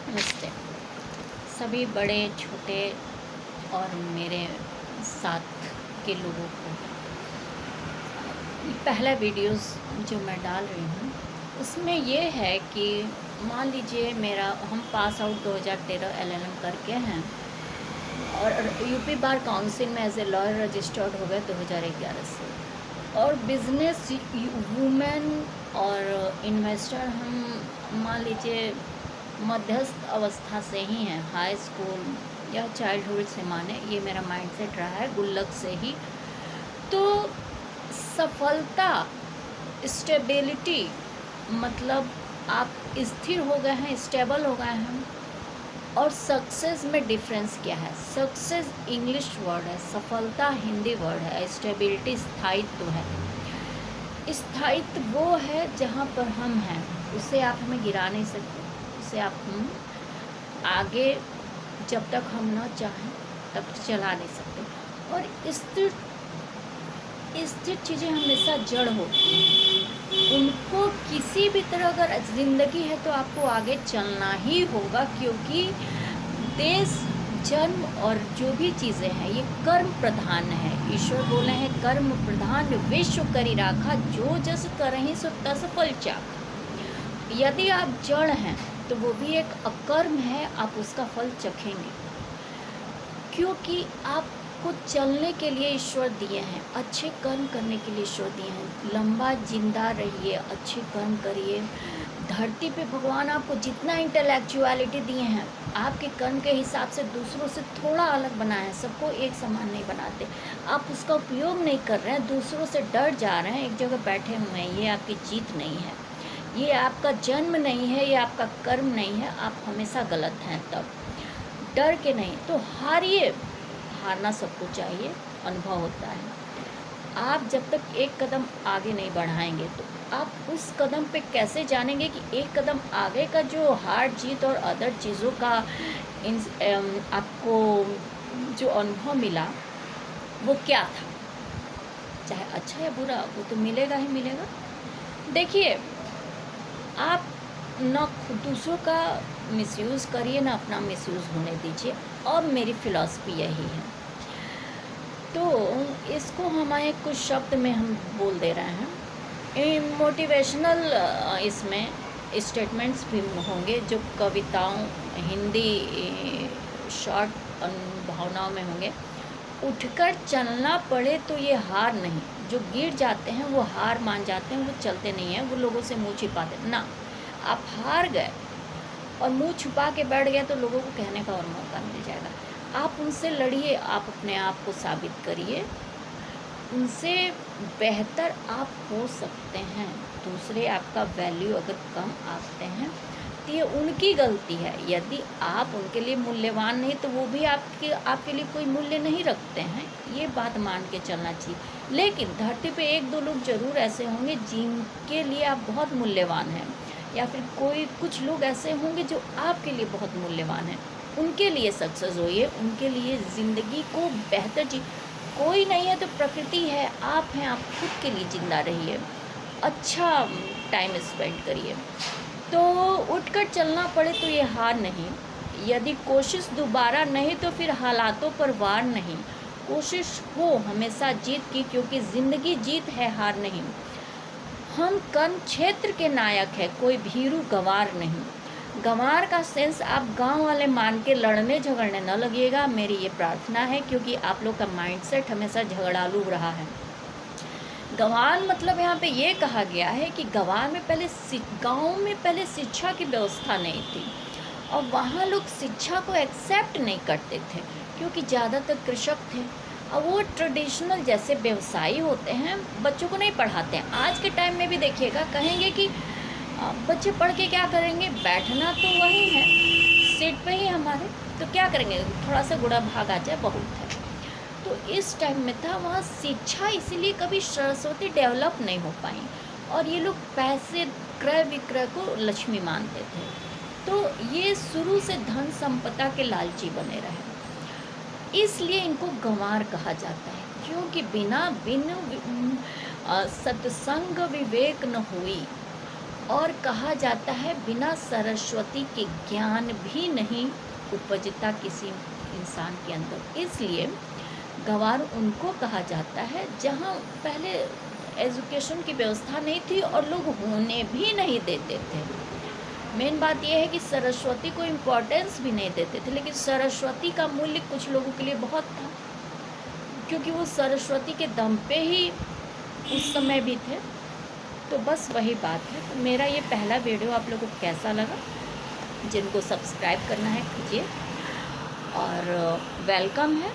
नमस्ते सभी बड़े छोटे और मेरे साथ के लोगों को। ये पहला वीडियोस जो मैं डाल रही हूँ उसमें ये है कि मान लीजिए हम पास आउट 2013 एलएलएम करके हैं और यूपी बार काउंसिल में एज ए लॉयर रजिस्टर्ड हो गए 2011 से, और बिजनेस वुमेन और इन्वेस्टर हम मान लीजिए मध्यस्थ अवस्था से ही हैं, हाई स्कूल या चाइल्डहुड से माने, ये मेरा माइंडसेट रहा है गुल्लक से ही। तो सफलता, स्टेबिलिटी मतलब आप स्थिर हो गए हैं, स्टेबल हो गए हैं, और सक्सेस में डिफरेंस क्या है। सक्सेस इंग्लिश वर्ड है, सफलता हिंदी वर्ड है, स्टेबिलिटी स्थायित्व है। स्थायित्व वो है जहाँ पर हम हैं, उसे आप हमें गिरा नहीं सकते, उसे आप हम आगे जब तक हम ना चाहें तब चला नहीं सकते। और स्थिर स्थिर चीज़ें हमेशा जड़ होती हैं, उनको किसी भी तरह अगर ज़िंदगी है तो आपको आगे चलना ही होगा, क्योंकि देश जन्म और जो भी चीज़ें हैं ये कर्म प्रधान है। ईश्वर बोले हैं कर्म प्रधान विश्व करी राखा, जो जस करहीं सो तस फल चाखा। यदि आप जड़ हैं तो वो भी एक अकर्म है, आप उसका फल चखेंगे, क्योंकि आपको चलने के लिए ईश्वर दिए हैं, अच्छे कर्म करने के लिए ईश्वर दिए हैं। लंबा जिंदा रहिए, अच्छे कर्म करिए। धरती पे भगवान आपको जितना इंटेलेक्चुअलिटी दिए हैं, आपके कर्म के हिसाब से दूसरों से थोड़ा अलग बनाए हैं, सबको एक समान नहीं बनाते। आप उसका उपयोग नहीं कर रहे हैं, दूसरों से डर जा रहे हैं, एक जगह बैठे हुए हैं, ये आपकी जीत नहीं है, ये आपका जन्म नहीं है, ये आपका कर्म नहीं है, आप हमेशा गलत हैं। तब डर के नहीं तो हारिए, हारना सबको चाहिए, अनुभव होता है। आप जब तक एक कदम आगे नहीं बढ़ाएंगे तो आप उस कदम पे कैसे जानेंगे कि एक कदम आगे का जो हार जीत और अदर चीज़ों का आपको जो अनुभव मिला वो क्या था, चाहे अच्छा या बुरा, वो तो मिलेगा ही मिलेगा। देखिए, आप ना दूसरों का मिसयूज़ करिए, ना अपना मिसयूज़ होने दीजिए, और मेरी फ़िलॉसफी यही है। तो इसको हमारे कुछ शब्द में हम बोल दे रहे हैं। मोटिवेशनल इसमें स्टेटमेंट्स भी होंगे, जो कविताओं हिंदी शॉर्ट भावनाओं में होंगे। उठकर चलना पड़े तो ये हार नहीं, जो गिर जाते हैं वो हार मान जाते हैं, वो चलते नहीं हैं, वो लोगों से मुँह छिपाते ना। आप हार गए और मुँह छुपा के बैठ गए तो लोगों को कहने का और मौका मिल जाएगा। आप उनसे लड़िए, आप अपने आप को साबित करिए, उनसे बेहतर आप हो सकते हैं। दूसरे आपका वैल्यू अगर कम आते हैं तो ये उनकी गलती है। यदि आप उनके लिए मूल्यवान नहीं तो वो भी आपके लिए कोई मूल्य नहीं रखते हैं, ये बात मान के चलना चाहिए। लेकिन धरती पे एक दो लोग ज़रूर ऐसे होंगे जिनके लिए आप बहुत मूल्यवान हैं, या फिर कुछ लोग ऐसे होंगे जो आपके लिए बहुत मूल्यवान हैं। उनके लिए सक्सेस होइए, उनके लिए ज़िंदगी को बेहतर जी। कोई नहीं है तो प्रकृति है, आप हैं, आप खुद के लिए जिंदा रहिए, अच्छा टाइम स्पेंड करिए। तो उठकर चलना पड़े तो ये हार नहीं, यदि कोशिश दोबारा नहीं तो फिर हालातों पर वार नहीं। कोशिश हो हमेशा जीत की, क्योंकि ज़िंदगी जीत है, हार नहीं। हम कर्म क्षेत्र के नायक है, कोई भीरू गंवार नहीं। गंवार का सेंस आप गांव वाले मान के लड़ने झगड़ने न लगिएगा, मेरी ये प्रार्थना है, क्योंकि आप लोग का माइंडसेट हमेशा झगड़ालू रहा है। गंवार मतलब यहाँ पे ये कहा गया है कि गाँव में पहले शिक्षा की व्यवस्था नहीं थी, और वहाँ लोग शिक्षा को एक्सेप्ट नहीं करते थे, क्योंकि ज़्यादातर कृषक थे, और वो ट्रेडिशनल जैसे व्यवसायी होते हैं, बच्चों को नहीं पढ़ाते हैं। आज के टाइम में भी देखिएगा, कहेंगे कि बच्चे पढ़ के क्या करेंगे, बैठना तो वही है सीट पे ही हमारे, तो क्या करेंगे, थोड़ा सा गुड़ा भाग आ जाए बहुत है। तो इस टाइम में था, वहाँ शिक्षा इसीलिए कभी सरस्वती डेवलप नहीं हो पाई, और ये लोग पैसे क्रय विक्रय को लक्ष्मी मानते थे। तो ये शुरू से धन संपदा के लालची बने रहे, इसलिए इनको गंवार कहा जाता है, क्योंकि बिन सत्संग विवेक न हुई। और कहा जाता है बिना सरस्वती के ज्ञान भी नहीं उपजता किसी इंसान के अंदर। इसलिए गंवार उनको कहा जाता है जहाँ पहले एजुकेशन की व्यवस्था नहीं थी और लोग होने भी नहीं देते थे। मेन बात यह है कि सरस्वती को इम्पोर्टेंस भी नहीं देते थे, लेकिन सरस्वती का मूल्य कुछ लोगों के लिए बहुत था, क्योंकि वो सरस्वती के दम पे ही उस समय भी थे। तो बस वही बात है। तो मेरा ये पहला वीडियो आप लोगों को कैसा लगा, जिनको सब्सक्राइब करना है कीजिए और वेलकम है।